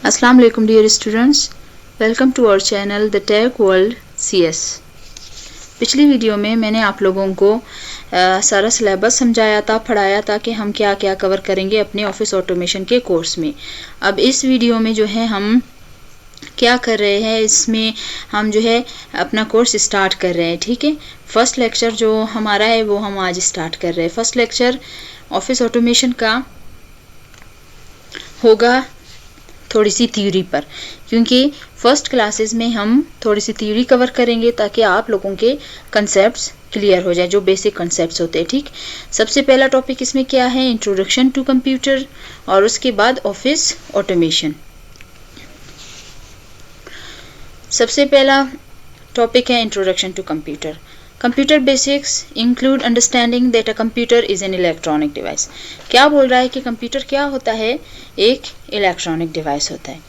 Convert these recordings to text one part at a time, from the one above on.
Assalamu alaikum dear students, welcome to our channel The Tech World CS। पिछली video में मैंने आप लोगों को सारा सिलेबस समझाया था, पढ़ाया था कि हम क्या क्या कवर करेंगे अपने ऑफिस ऑटोमेशन के कोर्स में। अब इस वीडियो में जो है हम क्या कर रहे हैं, इसमें हम जो है अपना कोर्स स्टार्ट कर रहे हैं। ठीक है, फर्स्ट लेक्चर जो हमारा है वो हम आज स्टार्ट कर रहे हैं। फर्स्ट लेक्चर ऑफिस ऑटोमेशन का होगा थोड़ी सी थ्योरी पर, क्योंकि फर्स्ट क्लासेस में हम थोड़ी सी थ्योरी कवर करेंगे ताकि आप लोगों के कंसेप्ट्स क्लियर हो जाए, जो बेसिक कंसेप्ट्स होते हैं। ठीक, सबसे पहला टॉपिक इसमें क्या है, इंट्रोडक्शन टू कंप्यूटर, और उसके बाद ऑफिस ऑटोमेशन। सबसे पहला टॉपिक है introduction to computer. Computer basics include understanding that a computer is an electronic device. क्या बोल रहा है कि कंप्यूटर क्या होता है, एक इलेक्ट्रॉनिक डिवाइस होता है।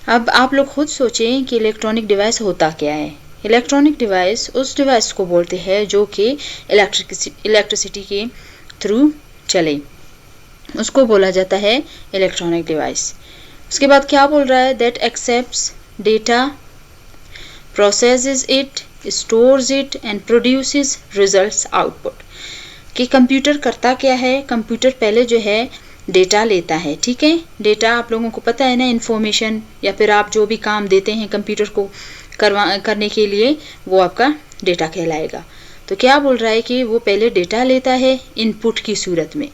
अब आप लोग खुद सोचें कि इलेक्ट्रॉनिक डिवाइस होता क्या है। इलेक्ट्रॉनिक डिवाइस उस डिवाइस को बोलते हैं जो कि इलेक्ट्रिसिटी के थ्रू चले, उसको बोला जाता है इलेक्ट्रॉनिक डिवाइस। उसके बाद क्या बोल रहा है, that accepts data, processes it, stores it and produces results output. कि कंप्यूटर करता क्या है, कंप्यूटर पहले जो है डेटा लेता है। ठीक है, डेटा आप लोगों को पता है ना, इंफॉर्मेशन या फिर आप जो भी काम देते हैं कंप्यूटर को करने के लिए, वो आपका डेटा कहलाएगा। तो क्या बोल रहा है कि वो पहले डेटा लेता है इनपुट की सूरत में,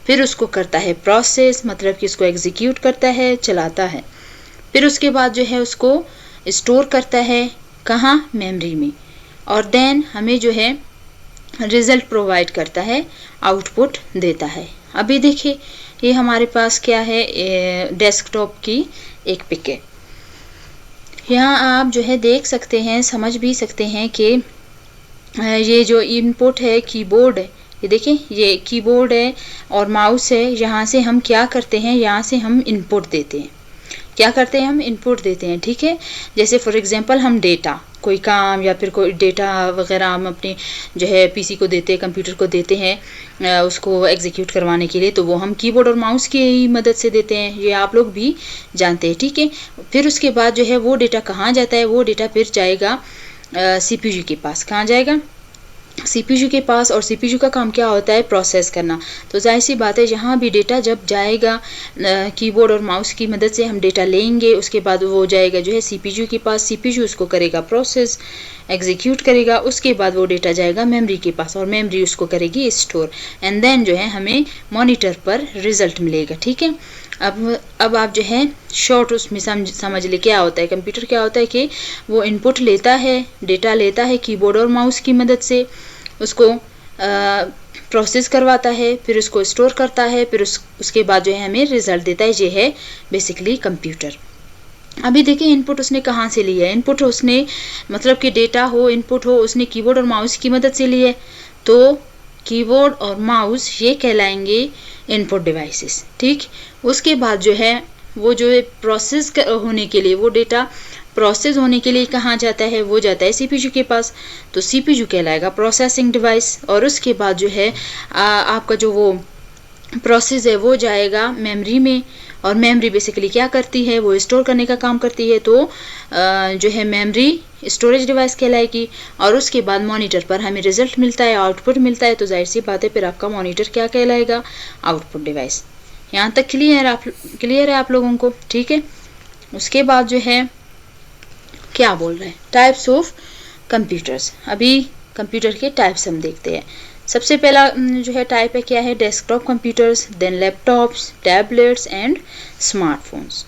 फिर उसको करता है प्रोसेस, मतलब कि उसको एग्जीक्यूट करता है, चलाता है, फिर उसके बाद जो है उसको स्टोर करता है, कहाँ, मेमोरी में, और देन हमें जो है रिजल्ट प्रोवाइड करता है, आउटपुट देता है। अभी देखिए ये हमारे पास क्या है, डेस्कटॉप की एक पिक है। यहाँ आप जो है देख सकते हैं, समझ भी सकते हैं कि ये जो इनपुट है कीबोर्ड है, ये देखिए ये कीबोर्ड है और माउस है। यहाँ से हम क्या करते हैं, यहाँ से हम इनपुट देते हैं। क्या करते हैं, हम इनपुट देते हैं। ठीक है, जैसे फॉर एग्जांपल हम डेटा, कोई काम या फिर कोई डेटा वगैरह हम अपने जो है पीसी को देते हैं, कंप्यूटर को देते हैं उसको एग्जीक्यूट करवाने के लिए, तो वो हम कीबोर्ड और माउस की मदद से देते हैं, ये आप लोग भी जानते हैं। ठीक है, फिर उसके बाद जो है वो डेटा कहाँ जाता है, वो डेटा फिर जाएगा सीपीयू के पास। कहाँ जाएगा, सीपीयू के पास। और सीपीयू का काम क्या होता है, प्रोसेस करना। तो जाहिर सी बात है, यहाँ भी डेटा जब जाएगा कीबोर्ड और माउस की मदद से हम डेटा लेंगे, उसके बाद वो जाएगा जो है सीपीयू के पास, सीपीयू उसको करेगा प्रोसेस, एग्जीक्यूट करेगा, उसके बाद वो डेटा जाएगा मेमोरी के पास और मेमोरी उसको करेगी स्टोर, एंड देन जो है हमें मॉनिटर पर रिजल्ट मिलेगा। ठीक है, अब आप जो है शॉर्ट उसमें समझ ले क्या होता है। कंप्यूटर क्या होता है कि वो इनपुट लेता है, डेटा लेता है कीबोर्ड और माउस की मदद से, उसको प्रोसेस करवाता है, फिर उसको स्टोर करता है, फिर उसके बाद जो है हमें रिजल्ट देता है। ये है बेसिकली कंप्यूटर। अभी देखिए इनपुट उसने कहाँ से लिया है, इनपुट उसने मतलब कि डेटा हो, इनपुट हो, उसने कीबोर्ड और माउस की मदद से लिया है, तो कीबोर्ड और माउस ये कहलाएंगे इनपुट डिवाइसेस। ठीक, उसके बाद जो है वो जो है प्रोसेस होने के लिए, वो डेटा प्रोसेस होने के लिए कहाँ जाता है, वो जाता है सीपीयू के पास, तो सीपीयू कहलाएगा प्रोसेसिंग डिवाइस। और उसके बाद जो है आपका जो वो प्रोसेस है वो जाएगा मेमोरी में, और मेमोरी बेसिकली क्या करती है, वो स्टोर करने का काम करती है, तो जो है मेमोरी स्टोरेज डिवाइस कहलाएगी। और उसके बाद मॉनिटर पर हमें रिजल्ट मिलता है, आउटपुट मिलता है, तो जाहिर सी बात है फिर आपका मॉनिटर क्या कहलाएगा, आउटपुट डिवाइस। यहाँ तक क्लियर है आप लोगों को। ठीक है, उसके बाद जो है क्या बोल रहे हैं, टाइप्स ऑफ कंप्यूटर्स। अभी कंप्यूटर के टाइप्स हम देखते हैं। सबसे पहला जो है टाइप है क्या है, desktop computers, then laptops, tablets and smartphones.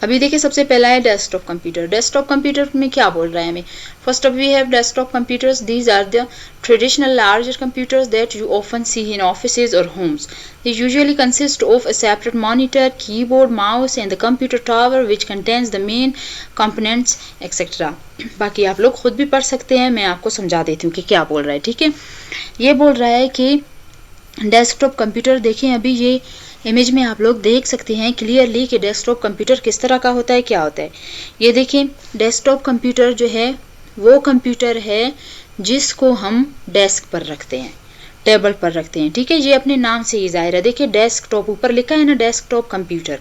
अभी देखिए सबसे पहला है डेस्कटॉप कंप्यूटर। डेस्कटॉप कंप्यूटर में क्या बोल रहा है हमें, first of we have desktop computers, these are the traditional larger computers that you often see in offices or homes. They usually consist of a separate monitor, keyboard, mouse and the computer tower which contains the main components etc. बाकी आप लोग खुद भी पढ़ सकते हैं, मैं आपको समझा देती हूँ कि क्या बोल रहा है। ठीक है, ये बोल रहा है कि डेस्कटॉप कंप्यूटर, देखें अभी ये इमेज में आप लोग देख सकते हैं क्लियरली कि डेस्कटॉप कंप्यूटर किस तरह का होता है, क्या होता है। ये देखें डेस्कटॉप कंप्यूटर जो है वो कंप्यूटर है जिसको हम डेस्क पर रखते हैं। टेबल पर रखते हैं, ठीक है। ये अपने नाम से ही जाहिर है। देखिए डेस्कटॉप ऊपर लिखा है ना, डेस्कटॉप कंप्यूटर,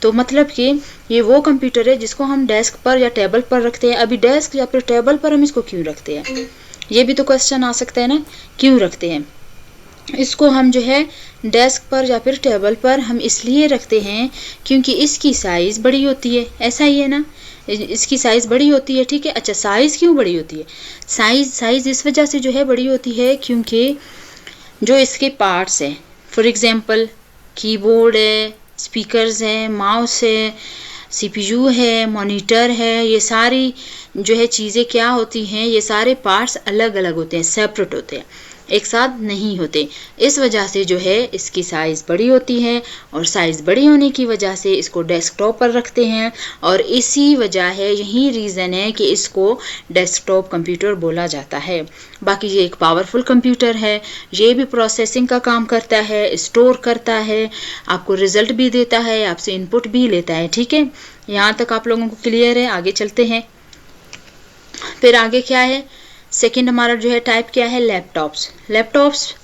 तो मतलब कि ये वो कंप्यूटर है जिसको हम डेस्क पर या टेबल पर रखते हैं। अभी डेस्क या फिर टेबल पर हम इसको क्यों रखते हैं, ये भी तो क्वेश्चन आ सकता है ना, क्यों रखते हैं इसको हम जो है डेस्क पर या फिर टेबल पर। हम इसलिए रखते हैं क्योंकि इसकी साइज़ बड़ी होती है, ऐसा ही है ना, इसकी साइज़ बड़ी होती है, ठीक है। अच्छा साइज़ क्यों बड़ी होती है, साइज़ इस वजह से जो है बड़ी होती है क्योंकि जो इसके पार्ट्स हैं, फॉर एग्जांपल कीबोर्ड है, स्पीकर्स है, माउस है, सीपीयू है, मॉनिटर है, ये सारी जो है चीज़ें क्या होती हैं, ये सारे पार्ट्स अलग अलग होते हैं, सेपरेट होते हैं, एक साथ नहीं होते। इस वजह से जो है इसकी साइज़ बड़ी होती है और साइज़ बड़ी होने की वजह से इसको डेस्कटॉप पर रखते हैं और इसी वजह है, यही रीज़न है कि इसको डेस्कटॉप कंप्यूटर बोला जाता है। बाकी ये एक पावरफुल कंप्यूटर है, ये भी प्रोसेसिंग का काम करता है, स्टोर करता है, आपको रिजल्ट भी देता है, आपसे इनपुट भी लेता है, ठीक है। यहाँ तक आप लोगों को क्लियर है। आगे चलते हैं। फिर आगे क्या है, सेकंड हमारा जो है टाइप क्या है, लैपटॉप्स।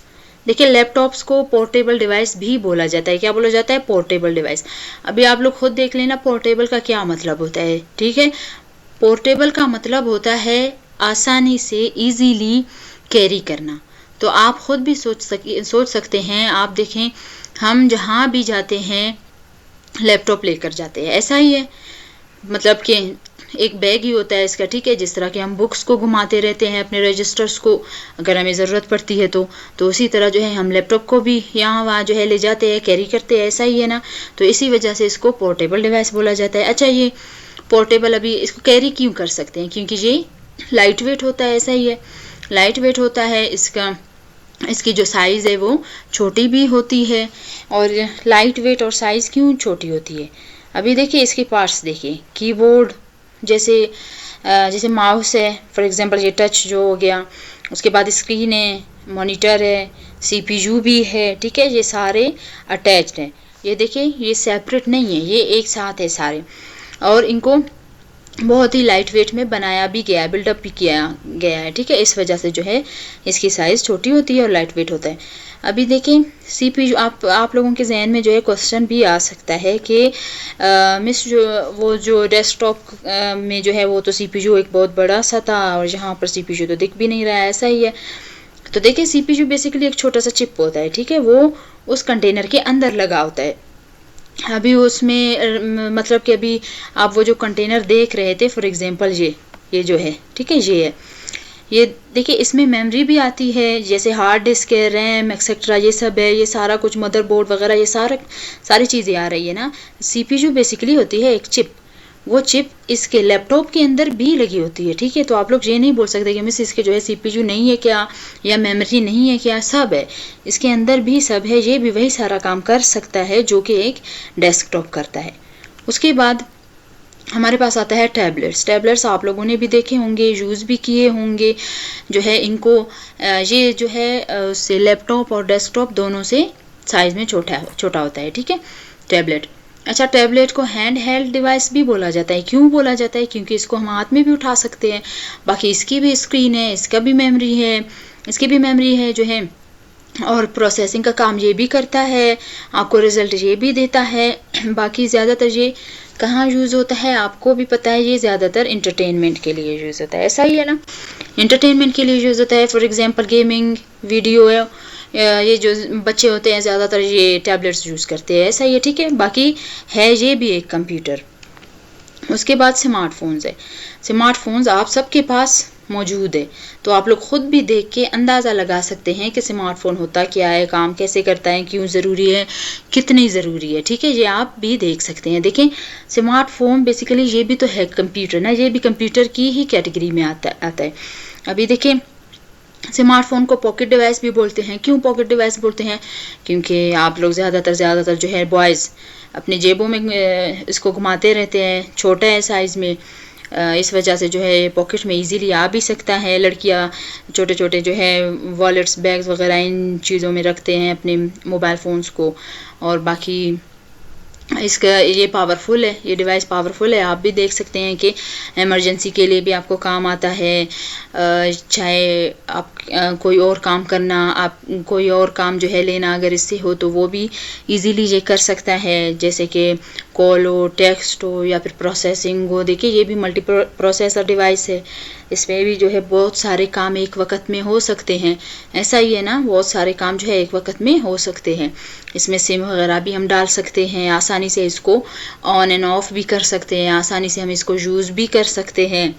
देखिए लैपटॉप्स को पोर्टेबल डिवाइस भी बोला जाता है। क्या बोला जाता है, पोर्टेबल डिवाइस। अभी आप लोग खुद देख लेना पोर्टेबल का क्या मतलब होता है, ठीक है। पोर्टेबल का मतलब होता है आसानी से इजीली कैरी करना। तो आप खुद भी सोच सकते हैं, आप देखें हम जहाँ भी जाते हैं लैपटॉप लेकर जाते हैं, ऐसा ही है, मतलब कि एक बैग ही होता है इसका, ठीक है। जिस तरह के हम बुक्स को घुमाते रहते हैं, अपने रजिस्टर्स को, अगर हमें ज़रूरत पड़ती है तो उसी तरह जो है हम लैपटॉप को भी यहाँ वहाँ जो है ले जाते हैं, कैरी करते हैं, ऐसा ही है ना। तो इसी वजह से इसको पोर्टेबल डिवाइस बोला जाता है। अच्छा ये पोर्टेबल, अभी इसको कैरी क्यों कर सकते हैं, क्योंकि ये लाइट वेट होता है, ऐसा ही है, लाइट वेट होता है। इसकी जो साइज़ है वो छोटी भी होती है। और लाइट वेट और साइज़ क्यों छोटी होती है, अभी देखिए इसके पार्ट्स देखिए, कीबोर्ड जैसे माउस है, फॉर एग्जांपल ये टच जो हो गया, उसके बाद स्क्रीन है, मॉनिटर है, सीपीयू भी है, ठीक है। ये सारे अटैच्ड हैं, ये देखिए ये सेपरेट नहीं है, ये एक साथ है सारे, और इनको बहुत ही लाइट वेट में बनाया भी गया है, बिल्डअप भी किया गया है, ठीक है। इस वजह से जो है इसकी साइज़ छोटी होती है और लाइट वेट होता है। अभी देखें सीपीयू, आप लोगों के जहन में जो है क्वेश्चन भी आ सकता है कि मिस जो डेस्कटॉप में जो है वो तो सीपीयू एक बहुत बड़ा सा था और यहाँ पर सीपीयू तो दिख भी नहीं रहा है, ऐसा ही है। तो देखिए सीपीयू बेसिकली एक छोटा सा चिप होता है, ठीक है, वो उस कंटेनर के अंदर लगा होता है। अभी उसमें मतलब कि अभी आप वो जो कंटेनर देख रहे थे, फॉर एग्जांपल ये जो है, ठीक है, ये है, ये देखिए इसमें मेमोरी भी आती है, जैसे हार्ड डिस्क है, रैम एक्सेट्रा, ये सब है, ये सारा कुछ, मदरबोर्ड वगैरह, ये सारी चीज़ें आ रही है ना। सीपीयू बेसिकली होती है एक चिप, वो चिप इसके लैपटॉप के अंदर भी लगी होती है, ठीक है। तो आप लोग ये नहीं बोल सकते कि मिस इसके जो है सीपीयू नहीं है क्या, या मेमोरी नहीं है क्या, सब है, इसके अंदर भी सब है, ये भी वही सारा काम कर सकता है जो कि एक डेस्कटॉप करता है। उसके बाद हमारे पास आता है टैबलेट्स आप लोगों ने भी देखे होंगे, यूज़ भी किए होंगे, जो है इनको ये जो है उससे लैपटॉप और डेस्कटॉप दोनों से साइज़ में छोटा होता है, ठीक है, टैबलेट। अच्छा टैबलेट को हैंड हेल्ड डिवाइस भी बोला जाता है। क्यों बोला जाता है, क्योंकि इसको हम हाथ में भी उठा सकते हैं। बाकी इसकी भी स्क्रीन है, इसकी भी मेमोरी है जो है, और प्रोसेसिंग का काम ये भी करता है, आपको रिज़ल्ट ये भी देता है। बाकी ज़्यादातर ये कहाँ यूज़ होता है आपको भी पता है, ये ज़्यादातर इंटरटेनमेंट के लिए यूज़ होता है, ऐसा ही है ना, इंटरटेनमेंट के लिए यूज़ होता है। फॉर एग्जांपल गेमिंग, वीडियो, ये जो बच्चे होते हैं ज़्यादातर ये टैबलेट्स यूज़ करते हैं, ऐसा ही है, ठीक है। बाकी है ये भी एक कंप्यूटर। उसके बाद स्मार्टफोन्स है, स्मार्टफोन्स आप सबके पास मौजूद है, तो आप लोग खुद भी देख के अंदाज़ा लगा सकते हैं कि स्मार्टफोन होता क्या है, काम कैसे करता है, क्यों ज़रूरी है, कितनी ज़रूरी है, ठीक है, ये आप भी देख सकते हैं। देखें स्मार्टफोन बेसिकली ये भी तो है कंप्यूटर ना, ये भी कंप्यूटर की ही कैटेगरी में आता है। अभी देखें स्मार्टफोन को पॉकेट डिवाइस भी बोलते हैं। क्यों पॉकेट डिवाइस बोलते हैं, क्योंकि आप लोग ज़्यादातर जो है बॉयज़ अपने जेबों में इसको घुमाते रहते हैं, छोटा है साइज़ में, इस वजह से जो है पॉकेट में इजीली आ भी सकता है। लड़कियां छोटे छोटे जो है वॉलेट्स, बैग्स वगैरह इन चीज़ों में रखते हैं अपने मोबाइल फ़ोन्स को। और बाकी इसका ये पावरफुल है, ये डिवाइस पावरफुल है। आप भी देख सकते हैं कि इमरजेंसी के लिए भी आपको काम आता है। चाहे आप कोई और काम करना, आप कोई और काम जो है लेना अगर इससे हो तो वो भी इजीली ये कर सकता है, जैसे कि कॉल हो, टेक्स्ट हो या फिर प्रोसेसिंग हो। देखिए ये भी मल्टी प्रोसेसर डिवाइस है, इसमें भी जो है बहुत सारे काम एक वक्त में हो सकते हैं। ऐसा ही है ना, बहुत सारे काम जो है एक वक्त में हो सकते हैं। इसमें सिम वगैरह भी हम डाल सकते हैं, आसानी से इसको ऑन एंड ऑफ भी कर सकते हैं, आसानी से हम इसको यूज़ भी कर सकते हैं।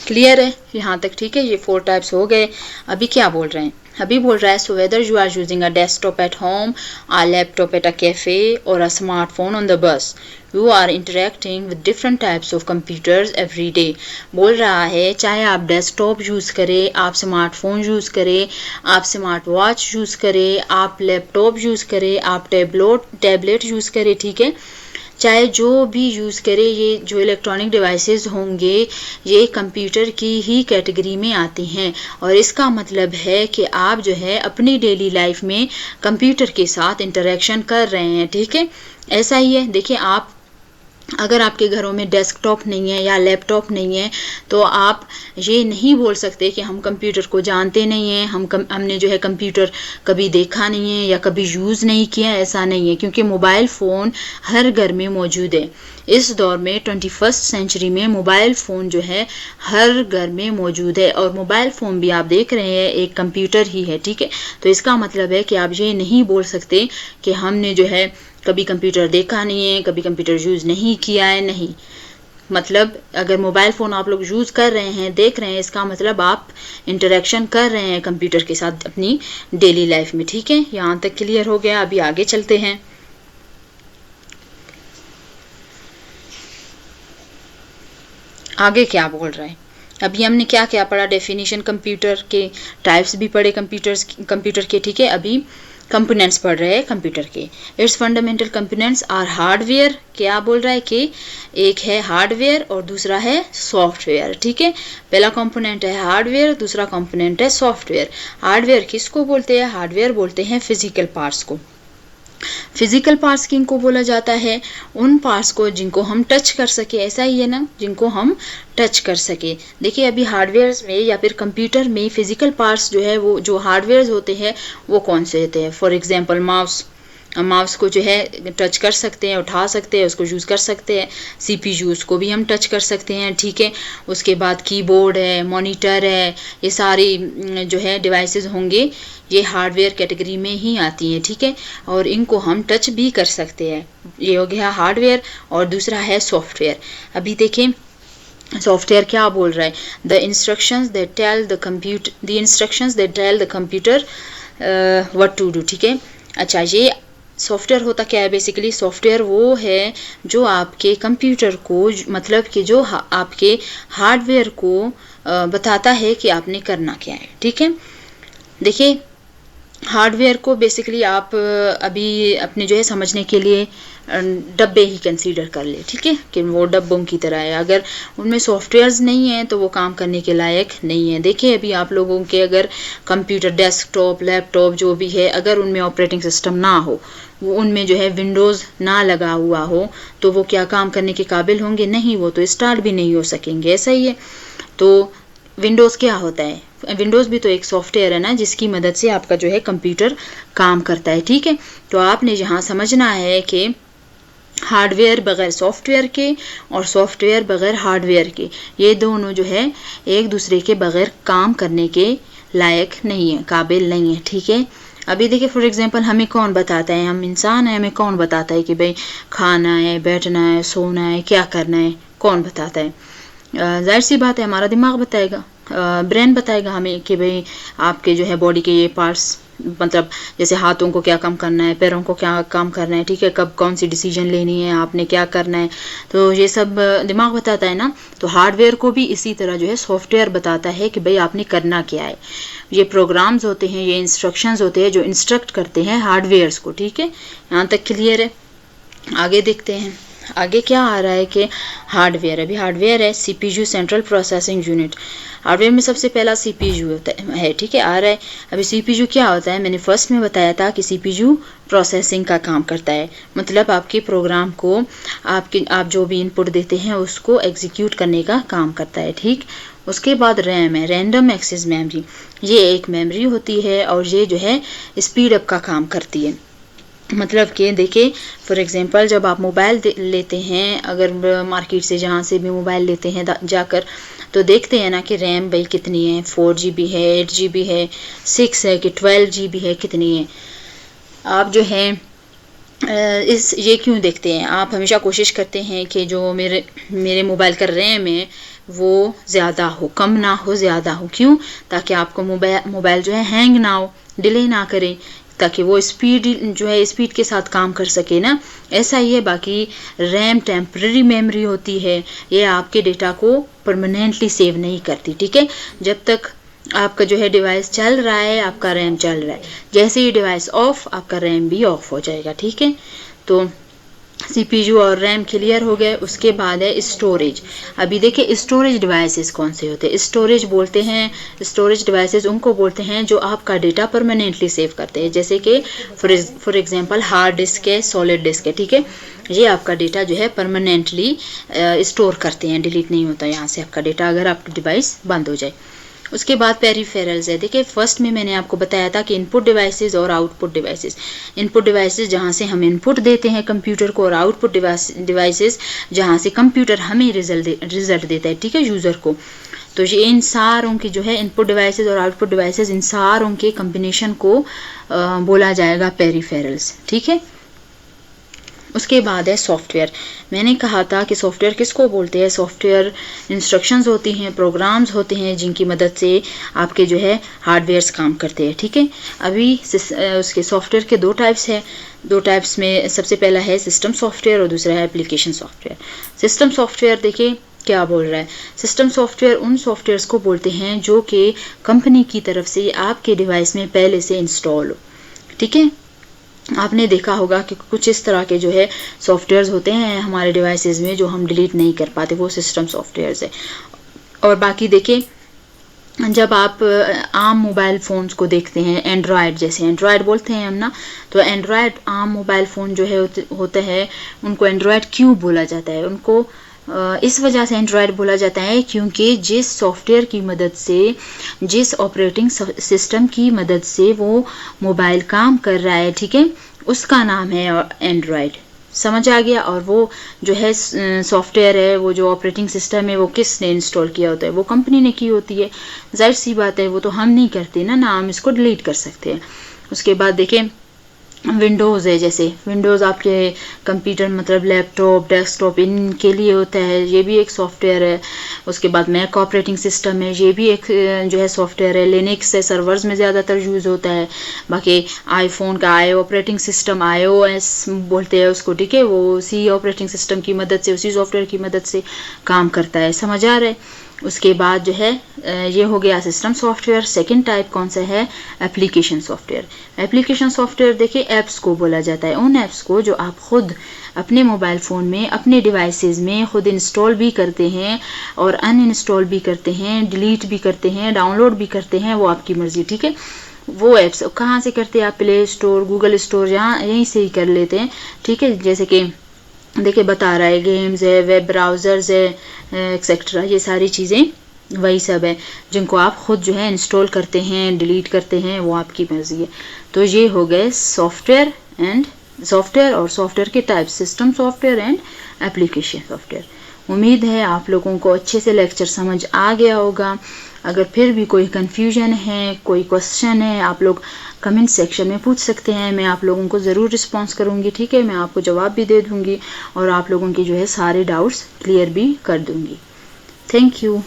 क्लियर है यहाँ तक? ठीक है, ये 4 टाइप्स हो गए। अभी क्या बोल रहे हैं? अभी बोल रहा है so whether you are using a desktop at home, a laptop at a cafe or a smartphone on the bus, you are interacting with different types of computers every day। बोल रहा है चाहे आप डेस्कटॉप यूज़ करें, आप smartphone use करें, आप smart watch use करें, आप लैपटॉप यूज़ करें, आप टैबलेट यूज़ करें, ठीक है, चाहे जो भी यूज़ करे, ये जो इलेक्ट्रॉनिक डिवाइसेस होंगे ये कंप्यूटर की ही कैटेगरी में आते हैं। और इसका मतलब है कि आप जो है अपनी डेली लाइफ में कंप्यूटर के साथ इंटरेक्शन कर रहे हैं, ठीक है। ऐसा ही है, देखिए आप अगर आपके घरों में डेस्कटॉप नहीं है या लैपटॉप नहीं है तो आप ये नहीं बोल सकते कि हम कंप्यूटर को जानते नहीं हैं, हमने जो है कंप्यूटर कभी देखा नहीं है या कभी यूज़ नहीं किया। ऐसा नहीं है, क्योंकि मोबाइल फ़ोन हर घर में मौजूद है। इस दौर में 21st सेंचुरी में मोबाइल फ़ोन जो है हर घर में मौजूद है, और मोबाइल फ़ोन भी आप देख रहे हैं एक कंप्यूटर ही है, ठीक है। तो इसका मतलब है कि आप ये नहीं बोल सकते कि हमने जो है कभी कंप्यूटर देखा नहीं है, कभी कंप्यूटर यूज़ नहीं किया है, नहीं। मतलब अगर मोबाइल फ़ोन आप लोग यूज़ कर रहे हैं, देख रहे हैं, इसका मतलब आप इंटरेक्शन कर रहे हैं कंप्यूटर के साथ अपनी डेली लाइफ में, ठीक है। यहाँ तक क्लियर हो गया? अभी आगे चलते हैं। आगे क्या बोल रहा है? अभी हमने क्या क्या पढ़ा? डेफिनेशन कंप्यूटर के, टाइप्स भी पढ़े कंप्यूटर के, ठीक है। अभी कंपोनेंट्स पढ़ रहे हैं कंप्यूटर के। Its fundamental components are hardware. क्या बोल रहा है कि एक है हार्डवेयर और दूसरा है सॉफ्टवेयर, ठीक है। पहला कंपोनेंट है हार्डवेयर, दूसरा कंपोनेंट है सॉफ्टवेयर। हार्डवेयर किसको बोलते हैं? हार्डवेयर बोलते हैं फिजिकल पार्ट्स को। फिजिकल पार्ट्स किनको बोला जाता है? उन पार्ट्स को जिनको हम टच कर सके। ऐसा ही है ना, जिनको हम टच कर सके। देखिए अभी हार्डवेयर में या फिर कंप्यूटर में फिजिकल पार्ट्स जो है, वो जो हार्डवेयर होते हैं वो कौन से होते हैं? फॉर एग्जांपल माउस को जो है टच कर सकते हैं, उठा सकते हैं, उसको यूज़ कर सकते हैं। CPU को भी हम टच कर सकते हैं, ठीक है। उसके बाद कीबोर्ड है, मॉनिटर है, ये सारी जो है डिवाइसेस होंगे, ये हार्डवेयर कैटेगरी में ही आती हैं, ठीक है। और इनको हम टच भी कर सकते हैं। ये हो गया हार्डवेयर। और दूसरा है सॉफ्टवेयर। अभी देखें सॉफ्टवेयर क्या बोल रहा है? The instructions that tell the computer what to do, ठीक है। अच्छा, ये सॉफ्टवेयर होता क्या है? बेसिकली सॉफ्टवेयर वो है जो आपके कंप्यूटर को, मतलब कि जो आपके हार्डवेयर को बताता है कि आपने करना क्या है, ठीक है। देखिए हार्डवेयर को बेसिकली आप अभी अपने जो है समझने के लिए डब्बे ही कंसीडर कर ले, ठीक है, कि वो डब्बों की तरह है। अगर उनमें सॉफ्टवेयर्स नहीं है तो वो काम करने के लायक नहीं है। देखिए अभी आप लोगों के अगर कंप्यूटर, डेस्कटॉप, लैपटॉप जो भी है, अगर उनमें ऑपरेटिंग सिस्टम ना हो, वो उनमें जो है विंडोज़ ना लगा हुआ हो, तो वो क्या काम करने के काबिल होंगे? नहीं, वो तो स्टार्ट भी नहीं हो सकेंगे। ऐसा ही है। तो विंडोज़ क्या होता है? विंडोज़ भी तो एक सॉफ्टवेयर है ना, जिसकी मदद से आपका जो है कंप्यूटर काम करता है, ठीक है। तो आपने यहाँ समझना है कि हार्डवेयर बगैर सॉफ्टवेयर के और सॉफ्टवेयर बगैर हार्डवेयर के, ये दोनों जो है एक दूसरे के बगैर काम करने के लायक नहीं है, काबिल नहीं है, ठीक है। अभी देखिए फॉर एग्जांपल हमें कौन बताता है? हम इंसान हैं, हमें कौन बताता है कि भाई खाना है, बैठना है, सोना है, क्या करना है? कौन बताता है? जाहिर सी बात है हमारा दिमाग बताएगा, ब्रेन बताएगा हमें कि भाई आपके जो है बॉडी के ये पार्ट्स, मतलब जैसे हाथों को क्या काम करना है, पैरों को क्या काम करना है, ठीक है, कब कौन सी डिसीजन लेनी है, आपने क्या करना है, तो ये सब दिमाग बताता है ना। तो हार्डवेयर को भी इसी तरह जो है सॉफ्टवेयर बताता है कि भाई आपने करना क्या है। ये प्रोग्राम्स होते हैं, ये इंस्ट्रक्शंस होते हैं जो इंस्ट्रक्ट करते हैं हार्डवेयर्स को, ठीक है। यहाँ तक क्लियर है? आगे देखते हैं। आगे क्या आ रहा है कि हार्डवेयर, अभी हार्डवेयर है CPU central processing unit. Hardware में सबसे पहला सीपीयू होता है, ठीक है, आ रहा है। अभी सीपीयू क्या होता है, मैंने फर्स्ट में बताया था कि सीपीयू प्रोसेसिंग का काम करता है, मतलब आपके प्रोग्राम को आप जो भी इनपुट देते हैं उसको एग्जीक्यूट करने का काम करता है, ठीक। उसके बाद रैम है, रैंडम एक्सेस मेमोरी, ये एक मेमोरी होती है और ये जो है स्पीड अप का काम करती है। मतलब कि देखिए फॉर एग्जांपल जब आप मोबाइल लेते हैं, अगर मार्केट से जहाँ से भी मोबाइल लेते हैं जाकर, तो देखते हैं ना कि रैम भाई कितनी है, 4 GB है, 8 GB है, 6 है कि 12 GB है, कितनी है। आप जो है ये क्यों देखते हैं, आप हमेशा कोशिश करते हैं कि जो मेरे मोबाइल का रैम है वो ज़्यादा हो, कम ना हो, ज़्यादा हो। क्यों? ताकि आपको मोबाइल जो है हैंग ना हो, डिले ना करे, ताकि वो स्पीड जो है स्पीड के साथ काम कर सके ना, ऐसा ही है। बाकी रैम टेम्पररी मेमोरी होती है, ये आपके डेटा को परमानेंटली सेव नहीं करती, ठीक है। जब तक आपका जो है डिवाइस चल रहा है, आपका रैम चल रहा है, जैसे ही डिवाइस ऑफ, आपका रैम भी ऑफ हो जाएगा, ठीक है। तो सीपीयू और रैम क्लियर हो गए। उसके बाद है स्टोरेज। अभी देखिए स्टोरेज डिवाइसेस कौन से होते हैं, स्टोरेज बोलते हैं, स्टोरेज डिवाइसेस उनको बोलते हैं जो आपका डेटा परमानेंटली सेव करते हैं, जैसे कि फॉर एग्जांपल हार्ड डिस्क है, सॉलिड डिस्क है, ठीक है। ये आपका डेटा जो है परमानेंटली स्टोर करते हैं, डिलीट नहीं होता यहाँ से आपका डेटा अगर आपका डिवाइस बंद हो जाए। उसके बाद पेरिफेरल्स है। देखिए फर्स्ट में मैंने आपको बताया था कि इनपुट डिवाइसेस और आउटपुट डिवाइसेस। इनपुट डिवाइसेस जहाँ से हम इनपुट देते हैं कंप्यूटर को, और आउटपुट डिवाइसेस जहाँ से कंप्यूटर हमें रिजल्ट देता है, ठीक है, यूज़र को। तो ये इन सारों की जो है इनपुट डिवाइसेस और आउटपुट डिवाइसेस, इन सारों के कम्बिनेशन को बोला जाएगा पेरिफेरल्स, ठीक है। उसके बाद है सॉफ्टवेयर। मैंने कहा था कि सॉफ्टवेयर किसको बोलते हैं, सॉफ्टवेयर इंस्ट्रक्शंस होती हैं, प्रोग्राम्स होते हैं जिनकी मदद से आपके जो है हार्डवेयर्स काम करते हैं, ठीक है। अभी उसके सॉफ्टवेयर के दो टाइप्स है, दो टाइप्स में सबसे पहला है सिस्टम सॉफ्टवेयर और दूसरा है एप्लीकेशन सॉफ्टवेयर। सिस्टम सॉफ्टवेयर देखिए क्या बोल रहा है, सिस्टम सॉफ्टवेयर उन सॉफ्टवेयर्स को बोलते हैं जो कि कंपनी की तरफ से आपके डिवाइस में पहले से इंस्टॉल हो, ठीक है। आपने देखा होगा कि कुछ इस तरह के जो है सॉफ्टवेयर्स होते हैं हमारे डिवाइसेस में जो हम डिलीट नहीं कर पाते, वो सिस्टम सॉफ्टवेयर्स है। और बाकी देखिए जब आप आम मोबाइल फ़ोन्स को देखते हैं, एंड्रॉयड, जैसे एंड्रॉयड बोलते हैं हम ना, तो एंड्रॉयड आम मोबाइल फ़ोन जो है होते हैं, उनको एंड्रॉयड क्यों बोला जाता है, उनको इस वजह से एंड्रॉयड बोला जाता है क्योंकि जिस सॉफ्टवेयर की मदद से, जिस ऑपरेटिंग सिस्टम की मदद से वो मोबाइल काम कर रहा है, ठीक है, उसका नाम है एंड्रॉयड। समझ आ गया। और वो जो है सॉफ्टवेयर है, वो जो ऑपरेटिंग सिस्टम है, वो किसने इंस्टॉल किया होता है, वो कंपनी ने की होती है। जाहिर सी बात है, वो तो हम नहीं करते ना हम इसको डिलीट कर सकते हैं। उसके बाद देखें विंडोज़ है, जैसे विंडोज़ आपके कंप्यूटर मतलब लैपटॉप, डेस्कटॉप, इनके लिए होता है, ये भी एक सॉफ्टवेयर है। उसके बाद मैक ऑपरेटिंग सिस्टम है, ये भी एक जो है सॉफ्टवेयर है। लिनक्स है, सर्वर्स में ज़्यादातर यूज़ होता है। बाकी आईफोन का ऑपरेटिंग सिस्टम iOS बोलते हैं उसको, ठीक है, वो उसी ऑपरेटिंग सिस्टम की मदद से, उसी सॉफ्टवेयर की मदद से काम करता है। समझ आ रहा है। उसके बाद जो है ये हो गया सिस्टम सॉफ्टवेयर। सेकंड टाइप कौन सा है, एप्लीकेशन सॉफ्टवेयर। एप्लीकेशन सॉफ्टवेयर देखिए ऐप्स को बोला जाता है, उन ऐप्स को जो आप खुद अपने मोबाइल फ़ोन में, अपने डिवाइसेस में खुद इंस्टॉल भी करते हैं और अनइंस्टॉल भी करते हैं, डिलीट भी करते हैं, डाउनलोड भी करते हैं, वो आपकी मर्ज़ी, ठीक है। वो ऐप्स कहाँ से करते हैं आप, प्ले स्टोर, गूगल स्टोर, यहीं से ही कर लेते हैं, ठीक है। जैसे कि देखिए बता रहा है, गेम्स है, वेब ब्राउज़र्स है, एक्सेट्रा, ये सारी चीज़ें वही सब है जिनको आप खुद जो है इंस्टॉल करते हैं, डिलीट करते हैं, वो आपकी मर्ज़ी है। तो ये हो गए सॉफ्टवेयर और सॉफ्टवेयर के type, system software and application software. उम्मीद है आप लोगों को अच्छे से लेक्चर समझ आ गया होगा। अगर फिर भी कोई कन्फ्यूजन है, कोई क्वेश्चन है, आप लोग कमेंट सेक्शन में पूछ सकते हैं, मैं आप लोगों को ज़रूर रिस्पॉन्स करूँगी, ठीक है। मैं आपको जवाब भी दे दूँगी और आप लोगों की जो है सारे डाउट्स क्लियर भी कर दूँगी। Thank you.